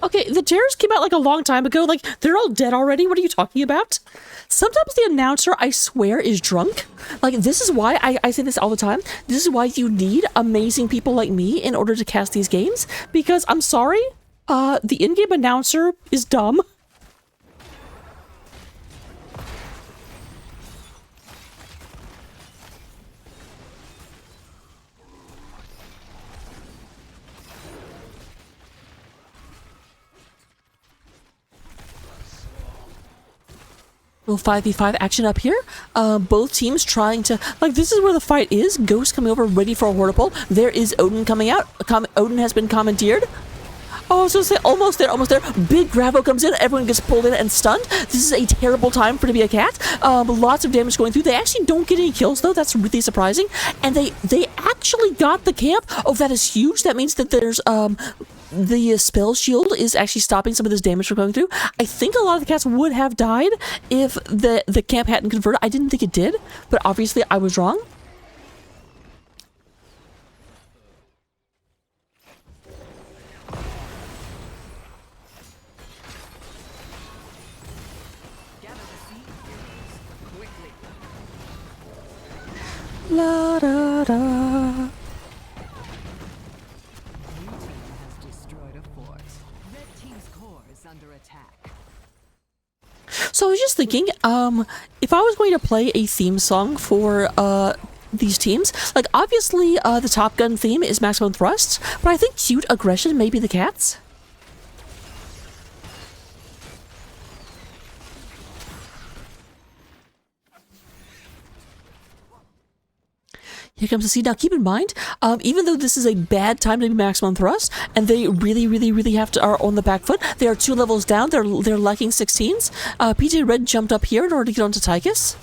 Okay, the terrors came out like a long time ago. Like, they're all dead already. What are you talking about? Sometimes the announcer, I swear, is drunk. Like, this is why I say this all the time. This is why you need amazing people like me in order to cast these games. Because, I'm sorry, the in-game announcer is dumb. Little 5v5 action up here. Both teams trying to... Like, this is where the fight is. Ghost coming over, ready for a Hortipole. There is Odin coming out. Odin has been commandeered. Oh, I was going to say, almost there, almost there. Big Gravo comes in. Everyone gets pulled in and stunned. This is a terrible time for to be a cat. Lots of damage going through. They actually don't get any kills, though. That's really surprising. And they actually got the camp. Oh, that is huge. That means that there's... the spell shield is actually stopping some of this damage from going through. I think a lot of the cats would have died if the camp hadn't converted. I didn't think it did, but obviously I was wrong. La da da. So I was just thinking, if I was going to play a theme song for these teams, like obviously the Top Gun theme is Maximum Thrusts, but I think Cute Aggression may be the cats. Here comes the seed. Now, keep in mind, even though this is a bad time to be Maximum Thrust, and they really have to are on the back foot, they are 2 levels down. They're lacking 16s. PJ Red jumped up here in order to get onto Tychus.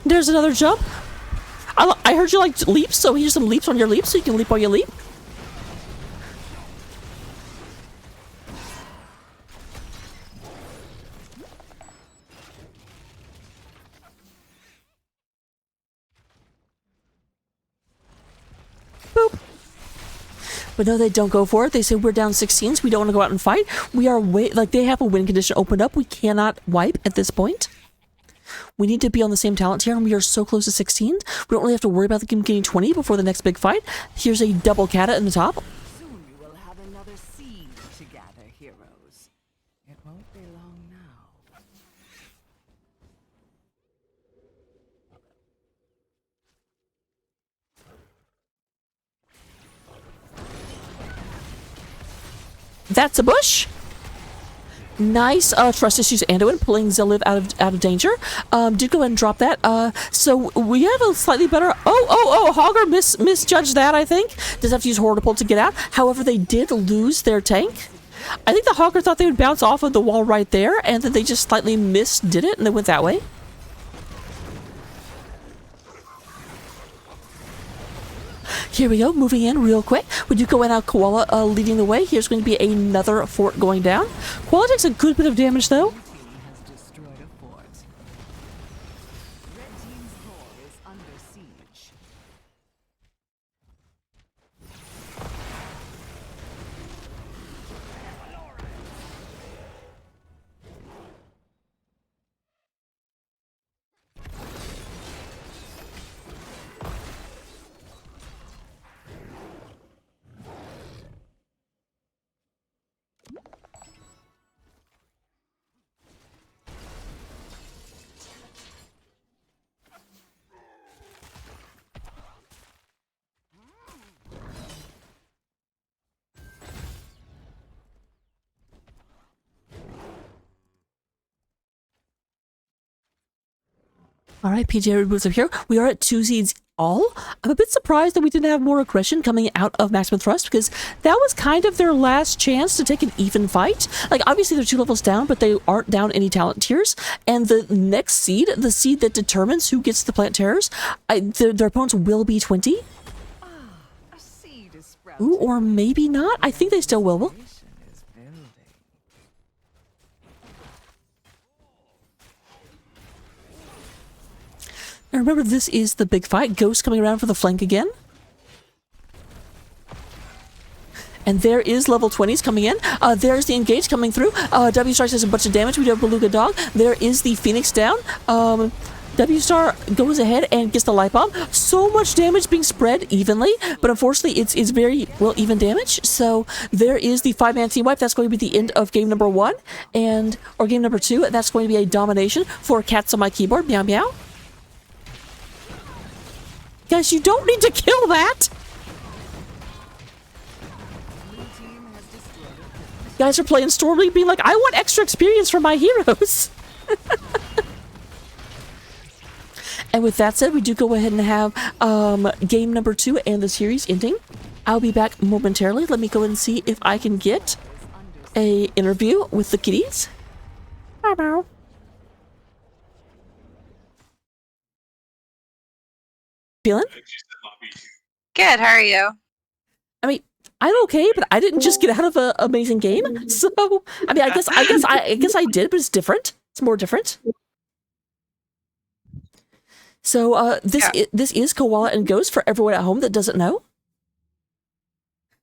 There's another jump. I heard you like leaps, so here's some leaps on your leap, so you can leap while you leap. Boop. But no, they don't go for it. They say we're down 16s. We don't want to go out and fight. We are like they have a win condition opened up. We cannot wipe at this point. We need to be on the same talent tier, and we are so close to 16. We don't really have to worry about the game getting 20 before the next big fight. Here's a double Cata in the top. Soon you will have another seed to gather, heroes. It won't be long now. That's a bush. Nice trust issues Anduin pulling Zeliv out of danger. Did go ahead and drop that. So we have a slightly better... Oh, Hogger misjudged that, I think. Does have to use Hortipole to get out. However, they did lose their tank. I think the Hogger thought they would bounce off of the wall right there, and then they just slightly misdid it, and they went that way. Here we go, moving in real quick. We do go in out Koala leading the way. Here's going to be another fort going down. Koala takes a good bit of damage though. Team has destroyed a fort. Red team's core is under siege. All right, PJ moves up here. We are at 2 seeds all. I'm a bit surprised that we didn't have more aggression coming out of Maximum Thrust, because that was kind of their last chance to take an even fight. Like, obviously they're 2 levels down, but they aren't down any talent tiers. And the next seed, the seed that determines who gets the plant terrors, their opponents will be 20. A seed is sprouting. Ooh, or maybe not. I think they still will. Nation is building. Now remember, this is the big fight. Ghost coming around for the flank again. And there is level 20s coming in. There's the Engage coming through. W Star does a bunch of damage. We do have Beluga Dog. There is the Phoenix down. W Star goes ahead and gets the Light Bomb. So much damage being spread evenly, but unfortunately it's very well even damage. So there is the 5-man team wipe. That's going to be the end of game number 1 or game number 2. That's going to be a domination for Cats on My Keyboard. Meow meow. Guys, you don't need to kill that. Guys are playing Storm League being like, I want extra experience for my heroes. And with that said, we do go ahead and have game number 2 and the series ending. I'll be back momentarily. Let me go ahead and see if I can get a interview with the kitties. Bye-bye. Feeling? Good, how are you? I mean, I'm okay, but I didn't just get out of an amazing game. So, I mean, I guess I did, but it's different. It's more different. So, this is Koala and Ghost for everyone at home that doesn't know.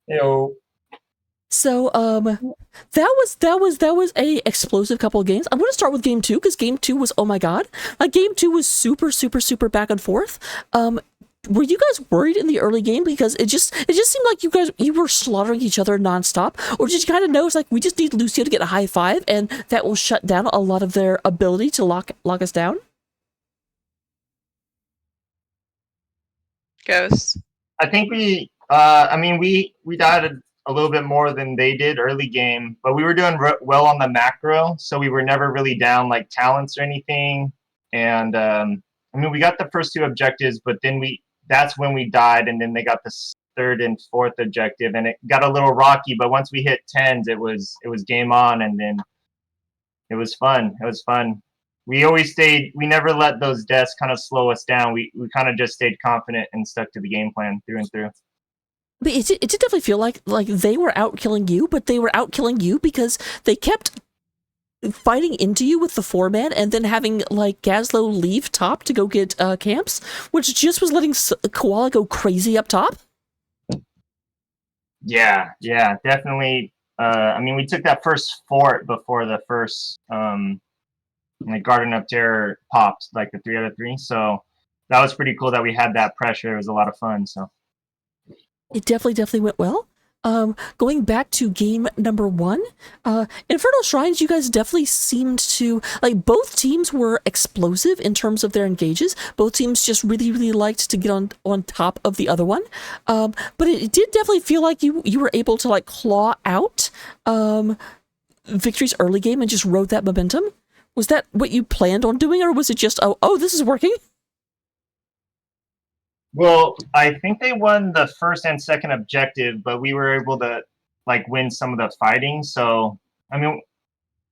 Heyo. So, that was a explosive couple of games. I'm going to start with game 2 because game 2 was, oh my god, like game 2 was super back and forth. Were you guys worried in the early game because it just seemed like you were slaughtering each other nonstop, or did you kind of know it's like we just need Lucio to get a high 5 and that will shut down a lot of their ability to lock us down? Ghost. I think we died a little bit more than they did early game, but we were doing well on the macro, so we were never really down like talents or anything. And we got the first 2 objectives, but then that's when we died, and then they got the 3rd and 4th objective, and it got a little rocky. But once we hit 10s, it was game on, and then it was fun. It was fun. We never let those deaths kind of slow us down. We kind of just stayed confident and stuck to the game plan through and through. But it did definitely feel like they were out killing you, but they were out killing you because they kept fighting into you with the 4-man and then having like Gazlo leave top to go get camps, which just was letting Koala go crazy up top. Yeah, definitely. We took that first fort before the first Garden of Terror popped, like the 3 out of 3. So that was pretty cool that we had that pressure. It was a lot of fun. So it definitely went well. Going back to game number 1, Infernal Shrines, you guys definitely seemed to, like, both teams were explosive in terms of their engages. Both teams just really liked to get on top of the other one. But it did definitely feel like you were able to, like, claw out victories early game and just rode that momentum. Was that what you planned on doing, or was it just, oh, this is working? Well, I think they won the 1st and 2nd objective, but we were able to like win some of the fighting. So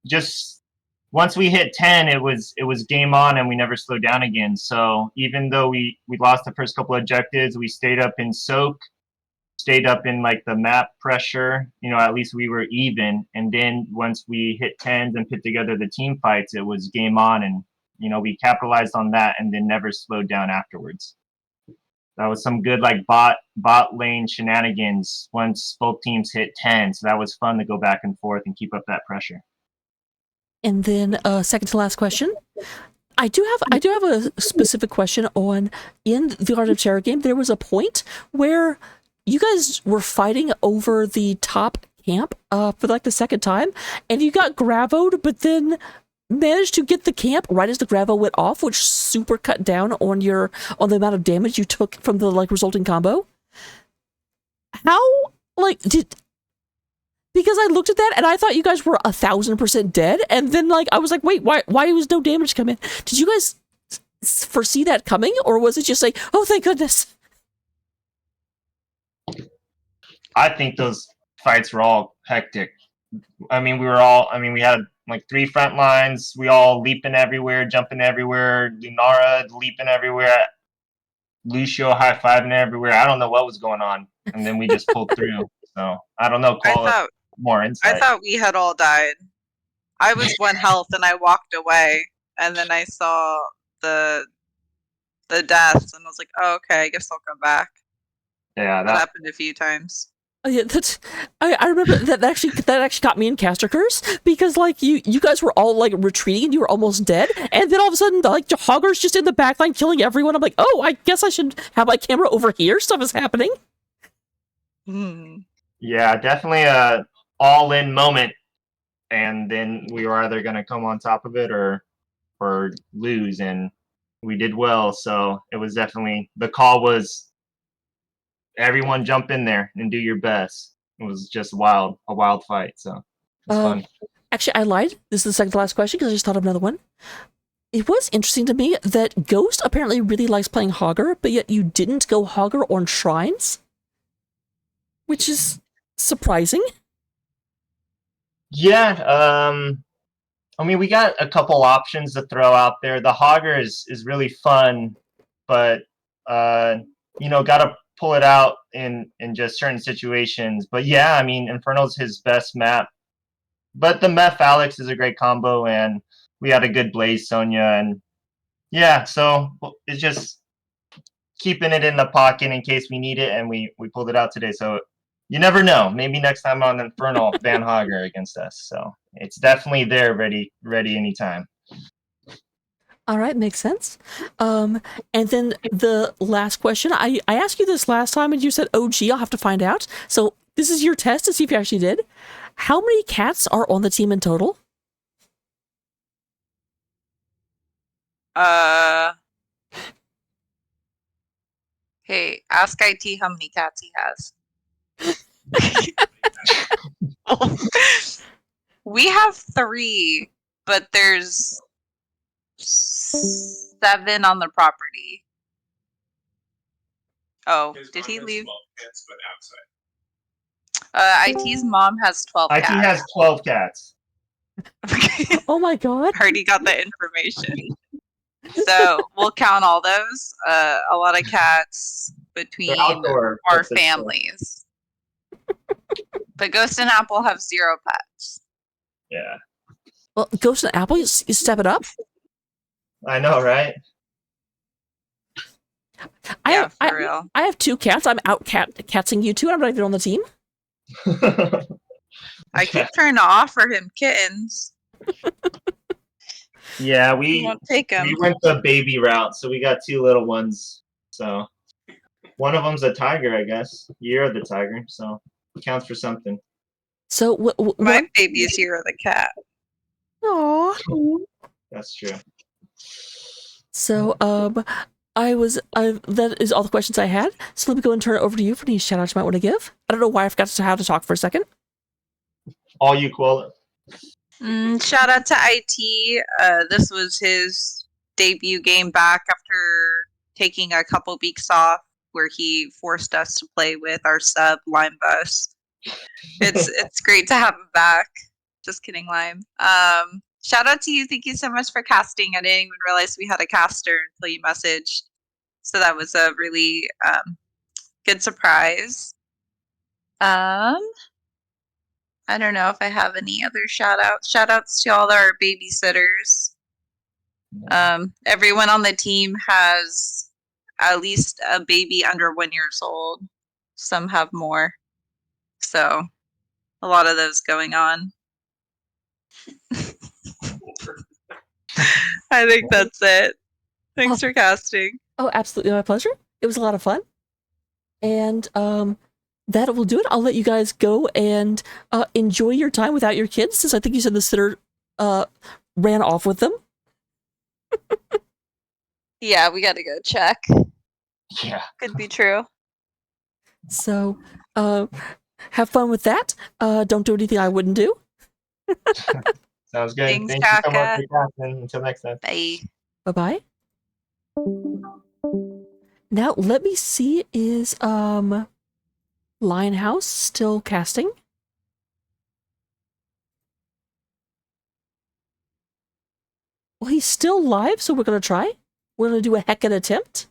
just once we hit 10, it was game on, and we never slowed down again. So even though we lost the first couple of objectives, we stayed up in soak, stayed up in like the map pressure. At least we were even. And then once we hit 10s and put together the team fights, it was game on, and we capitalized on that and then never slowed down afterwards. That was some good like bot lane shenanigans once both teams hit 10. So that was fun to go back and forth and keep up that pressure. And then second to last question. I do have a specific question on, in the Garden of Terror game, there was a point where you guys were fighting over the top camp for like the 2nd time, and you got gravoed, but then managed to get the camp right as the gravo went off, which super cut down on the amount of damage you took from the like resulting combo. How because I looked at that and I thought you guys were 1,000% dead, and then like I was like, wait, why was no damage coming? Did you guys foresee that coming, or was it just like, oh thank goodness? I think those fights were all hectic. We had like 3 front lines. We all leaping everywhere, jumping everywhere. Lunara leaping everywhere. Lucio high-fiving everywhere. I don't know what was going on. And then we just pulled through. So I don't know. More insight. I thought we had all died. I was 1 health and I walked away, and then I saw the deaths and I was like, oh, okay, I guess I'll come back. Yeah, that happened a few times. Yeah, that's. I remember that actually got me in Caster Curse because like you guys were all like retreating and you were almost dead, and then all of a sudden like Hogger's just in the backline killing everyone. I'm like, oh, I guess I should have my camera over here. Stuff is happening. Yeah, definitely a all-in moment, and then we were either gonna come on top of it or lose, and we did well. So it was definitely the call was everyone jump in there and do your best. It was just a wild fight. So it's fun. Actually, I lied. This is the second to last question because I just thought of another one. It was interesting to me that Ghost apparently really likes playing Hogger, but yet you didn't go Hogger on Shrines, which is surprising. Yeah, I mean, we got a couple options to throw out there. The Hogger is really fun, but gotta pull it out in just certain situations. But yeah, I mean, Inferno's his best map. But the Meph Alex is a great combo, and we had a good Blaze Sonya, and yeah, so it's just keeping it in the pocket in case we need it, and we pulled it out today. So you never know. Maybe next time on Infernal, Van Hogger against us. So it's definitely there, ready anytime. All right, makes sense. And then the last question, I asked you this last time and you said, oh, gee, I'll have to find out. So this is your test to see if you actually did. How many cats are on the team in total? Hey, ask IT how many cats he has. We have 3, but there's 7 on the property. Oh, did he leave? IT's mom has 12 IT cats. has 12 cats. Oh my god. Already got the information. So we'll count all those. A lot of cats between outdoor, our families. But Ghost and Apple have 0 pets. Yeah. Well, Ghost and Apple, you step it up. I know, right? Yeah, for real. I have 2 cats. I'm out catsing you 2. I'm not even on the team. I keep trying to offer him kittens. Yeah, He won't take them. we went the baby route, so we got 2 little ones. So one of them's a tiger, I guess. You're the tiger, so it counts for something. So My baby's here, the cat. Aww. That's true. So that is all the questions I had. So let me go and turn it over to you for any shout outs you might want to give. I don't know why I forgot how to talk for a second. All you call it. Shout out to IT. This was his debut game back after taking a couple weeks off, where he forced us to play with our sub Lime Bus. It's great to have him back. Just kidding, Lime. Shout out to you. Thank you so much for casting. I didn't even realize we had a caster until you messaged. So that was a really good surprise. I don't know if I have any other shout outs. Shout outs to all our babysitters. Everyone on the team has at least a baby under 1 year old. Some have more. So a lot of those going on. I think that's it. Thanks for casting. Oh, absolutely, my pleasure. It was a lot of fun. And that will do it. I'll let you guys go and enjoy your time without your kids, since I think you said the sitter ran off with them. Yeah, we gotta go check. Yeah. Could be true. So have fun with that. Don't do anything I wouldn't do. Sounds good. Thanks, Thank you so much Chaka. for casting. Until next time. Bye. Bye-bye. Now let me see, is Lionhouse still casting? Well, he's still live, so we're gonna try. We're gonna do a heckin' attempt.